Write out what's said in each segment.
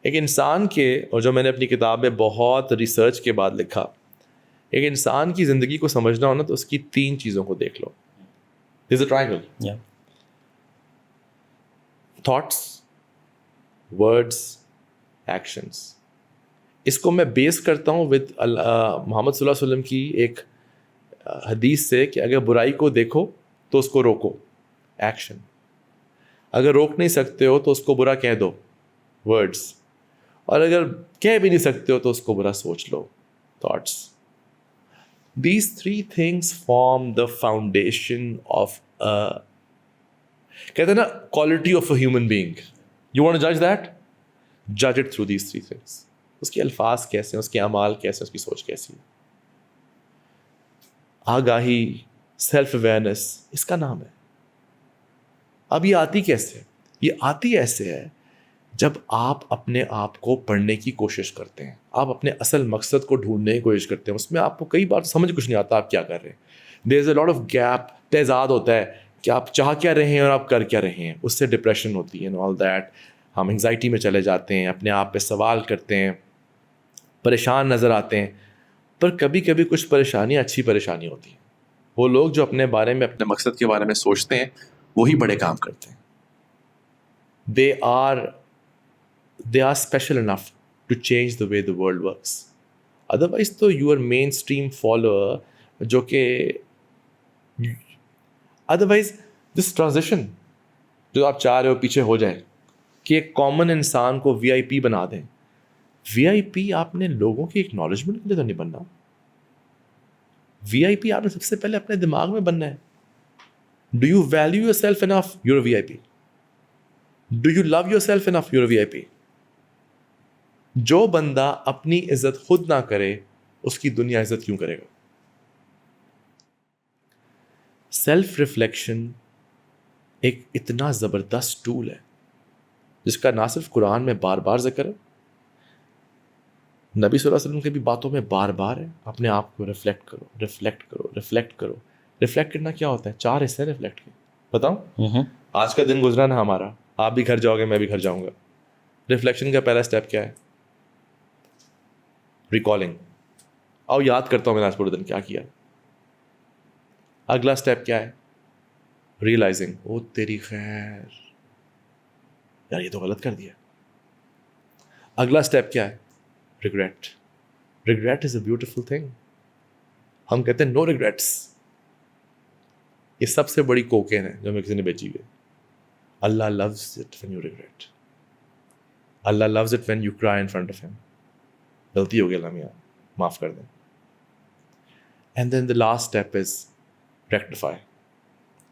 ایک انسان کے, اور جو میں نے اپنی کتاب میں بہت ریسرچ کے بعد لکھا, ایک انسان کی زندگی کو سمجھنا ہونا تو اس کی 3 چیزوں کو دیکھ لو. There's a triangle. Yeah. Thoughts, words, actions. اس کو میں بیس کرتا ہوں ود محمد صلی اللہ علیہ وسلم کی ایک حدیث سے کہ اگر برائی کو دیکھو تو اس کو روکو, ایکشن. اگر روک نہیں سکتے ہو تو اس کو برا کہہ دو, ورڈس. اور اگر کہہ بھی نہیں سکتے ہو تو اس کو برا سوچ لو, thoughts. These 3 things form the foundation of کہتے ہیں نا quality of a human being. You want to judge that? Judge it through these 3 things. اس کے الفاظ کیسے ہیں, اس کے اعمال کیسے ہیں, اس کی سوچ کیسی ہے. آگاہی, سیلف اویئرنیس, اس کا نام ہے. اب یہ آتی کیسے؟ یہ آتی ایسے ہے جب آپ اپنے آپ کو پڑھنے کی کوشش کرتے ہیں, آپ اپنے اصل مقصد کو ڈھونڈنے کی کوشش کرتے ہیں. اس میں آپ کو کئی بار سمجھ کچھ نہیں آتا آپ کیا کر رہے ہیں. دیر از اے لاٹ آف گیپ, تضاد ہوتا ہے کہ آپ چاہ کیا رہے ہیں اور آپ کر کیا رہے ہیں. اس سے ڈپریشن ہوتی ہے اینڈ آل دیٹ. ہم انگزائٹی میں چلے جاتے ہیں, اپنے آپ پہ سوال کرتے ہیں, پریشان نظر آتے ہیں. پر کبھی کبھی کچھ پریشانیاں اچھی پریشانی ہوتی ہیں. وہ لوگ جو اپنے بارے میں, اپنے مقصد کے بارے میں سوچتے ہیں, وہی بڑے کام کرتے ہیں. They are special enough to change the way the world works. Otherwise تو you are mainstream follower جو کہ otherwise this transition جو آپ چاہ رہے ہو پیچھے ہو جائے کہ ایک کامن انسان کو وی آئی پی بنا دیں. وی آئی پی آپ نے لوگوں کی اکنالجمنٹ کے لیے تو نہیں بننا. وی آئی پی آپ نے سب سے پہلے اپنے دماغ میں بننا ہے. Do you value yourself enough? You're a VIP. Do you love yourself enough? You're a VIP. جو بندہ اپنی عزت خود نہ کرے اس کی دنیا عزت کیوں کرے گا؟ سیلف ریفلیکشن ایک اتنا زبردست ٹول ہے جس کا نہ صرف قرآن میں بار بار ذکر ہے, نبی صلی اللہ علیہ وسلم کی بھی باتوں میں بار بار ہے. اپنے آپ کو ریفلیکٹ کرو, ریفلیکٹ کرو, ریفلیکٹ کرو. ریفلیکٹ کرنا کیا ہوتا ہے؟ 4 حصے ہیں ریفلیکٹ کے. بتاؤں, آج کا دن گزرا نا ہمارا, آپ بھی گھر جاؤ گے, میں بھی گھر جاؤں گا. ریفلیکشن کا پہلا اسٹیپ کیا ہے؟ ریکالنگ. آؤ یاد کرتا ہوں میں نے آج پورے دن کیا کیا. اگلا اسٹیپ کیا ہے؟ ریئلائزنگ. او تیری خیر, یار یہ تو غلط کر دیا. اگلا اسٹیپ کیا ہے؟ Regret. Regret is a beautiful thing. ہم کہتے ہیں نو ریگریٹس. یہ سب سے بڑی کوکین ہے جو ہمیں کسی نے بیچی ہوئی ہے. اللہ loves it when you regret. Allah loves it when you cry in front of him. غلطی ہو گئی اللہ میاں, معاف کر دیں. And then the last step is rectify.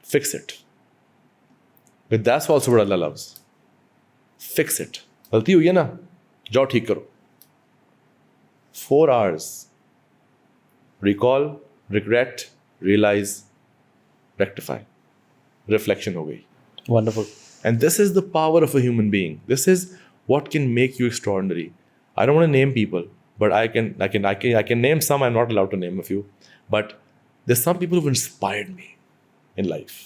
Fix it. But that's also what Allah loves. Fix it. غلطی ہوئی ہے نا, جاؤ ٹھیک کرو. 4 hours. Recall, regret, realize, rectify. Reflection ہو گئی. Wonderful. And this is the power of a human being. This is what can make you extraordinary. I don't want to name people, but I can name some. I'm not allowed to name a few. But there's some people who've inspired me in life.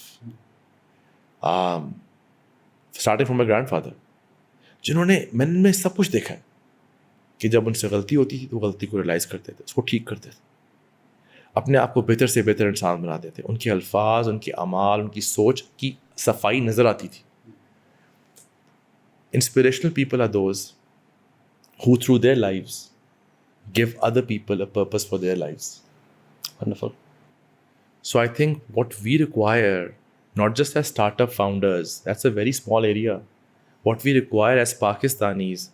Starting from my grandfather. جنہوں نے میں نے سب کچھ دیکھا ہے کہ جب ان سے غلطی ہوتی تھی تو غلطی کو ریلائز کرتے تھے, اس کو ٹھیک کرتے تھے, اپنے آپ کو بہتر سے بہتر انسان بناتے تھے. ان کے الفاظ, ان کے اعمال, ان کی سوچ کی صفائی نظر آتی تھی. Inspirational people are those who through their lives give other people a purpose for their lives. Wonderful. So I think what we require, not just as startup founders, that's a very small area. What we require as Pakistanis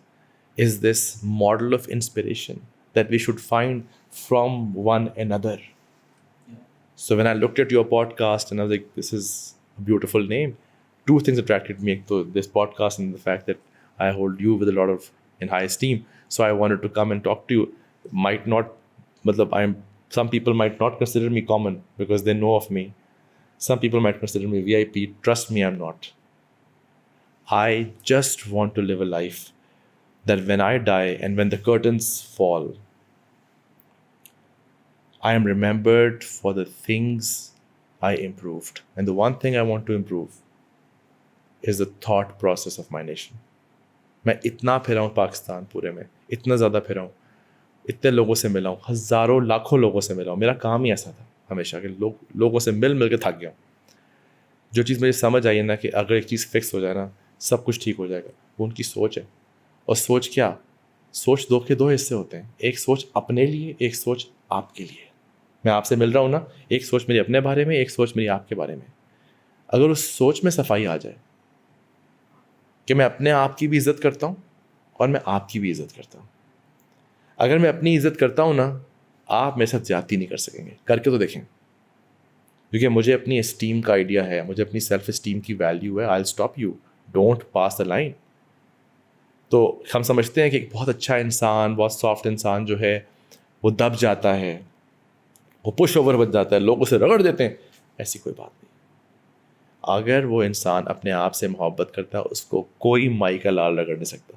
is this model of inspiration that we should find from one another. Yeah. So when I looked at your podcast and I was like, this is a beautiful name. 2 things attracted me to this podcast and the fact that I hold you with a lot of in high esteem. So I wanted to come and talk to you. Some people might not consider me common because they know of me. Some people might consider me VIP. Trust me, I'm not. I just want to live a life that when I die and when the curtains fall, I am remembered for the things I improved. And the one thing I want to improve is the thought process of my nation. میں اتنا پھرا ہوں پاکستان پورے میں, اتنا زیادہ پھرا ہوں, اتنے لوگوں سے ملا ہوں, ہزاروں لاکھوں لوگوں سے ملا ہوں. میرا کام ہی ایسا تھا ہمیشہ کہ لوگوں سے مل کے تھک گیا ہوں. جو چیز مجھے سمجھ آئی ہے نا کہ اگر ایک چیز فکس ہو جائے نا سب کچھ ٹھیک ہو جائے گا, وہ ان کی سوچ ہے. اور سوچ کیا, سوچ دو حصے ہوتے ہیں, ایک سوچ اپنے لیے, ایک سوچ آپ کے لیے. میں آپ سے مل رہا ہوں نا, ایک سوچ میری اپنے بارے میں, ایک سوچ میری آپ کے بارے میں. اگر اس سوچ میں صفائی آ جائے کہ میں اپنے آپ کی بھی عزت کرتا ہوں اور میں آپ کی بھی عزت کرتا ہوں. اگر میں اپنی عزت کرتا ہوں نا, آپ میرے ساتھ زیادتی نہیں کر سکیں گے. کر کے تو دیکھیں, کیونکہ مجھے اپنی اسٹیم کا آئیڈیا ہے, مجھے اپنی سیلف اسٹیم کی ویلیو ہے. I will stop you, don't pass the line. تو ہم سمجھتے ہیں کہ ایک بہت اچھا انسان, بہت سافٹ انسان جو ہے وہ دب جاتا ہے, وہ پش اوور بن جاتا ہے, لوگ اسے رگڑ دیتے ہیں. ایسی کوئی بات نہیں. اگر وہ انسان اپنے آپ سے محبت کرتا ہے, اس کو کوئی مائی کا لال رگڑ نہیں سکتا.